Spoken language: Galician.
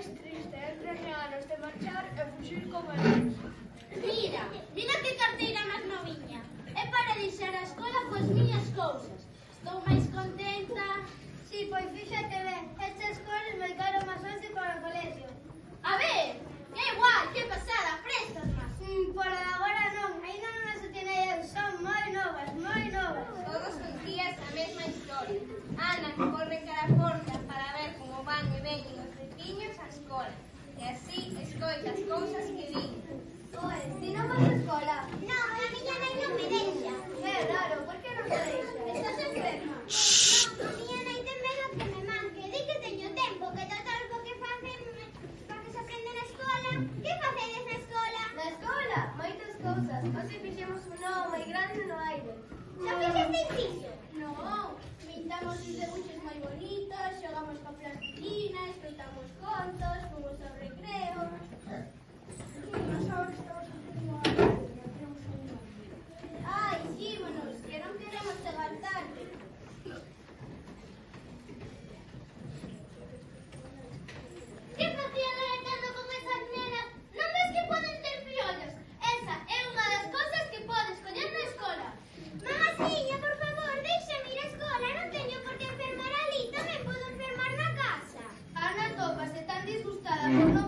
máis triste é entre anos de marchar e fuxir como eles. Mira que carteira máis noviña. É para deixar a escola coas miñas cousas. Estou máis contenta. Si, pois fíxate ben, estas cores me quedaron máis onte para o colegio. A ver, que guai, que pasada, prestas máis. Por agora non, ainda non as atinei eu, son moi novas, moi novas. Todos os días a mesma historia. Ana corre cara a porta para ver como van e veñen os veciños á escola. E así escoita as cousas que din. Oe, ti non vas a escola? Non, a miña nai non me deixa. É raro, por que non te deixa? Estás enferma? Non, a miña nai ten medo que me manque. Di que teño tempo, que total co que facen para que se aprende na escola. Que facedes na escola? Na escola, moitas cousas. Hoxe fixemos un novo moi grande no aire. Xa fixesteis iso? Non, pintamos os debuxos moi bonitos, xogamos con plastilina, escoitamos contos, fomos ao recreo. Ai, xímonos, que non queremos chegar tarde. Que facía relatando con esas nenas? Non ves que poden ter piollos? Esa é unha das cousas que podes coller na escola. Mamaciña, por favor, déixame ir á escola. Non teño por que enfermar ali, tamén podo enfermar na casa. Ana, tópase tan disgustada por non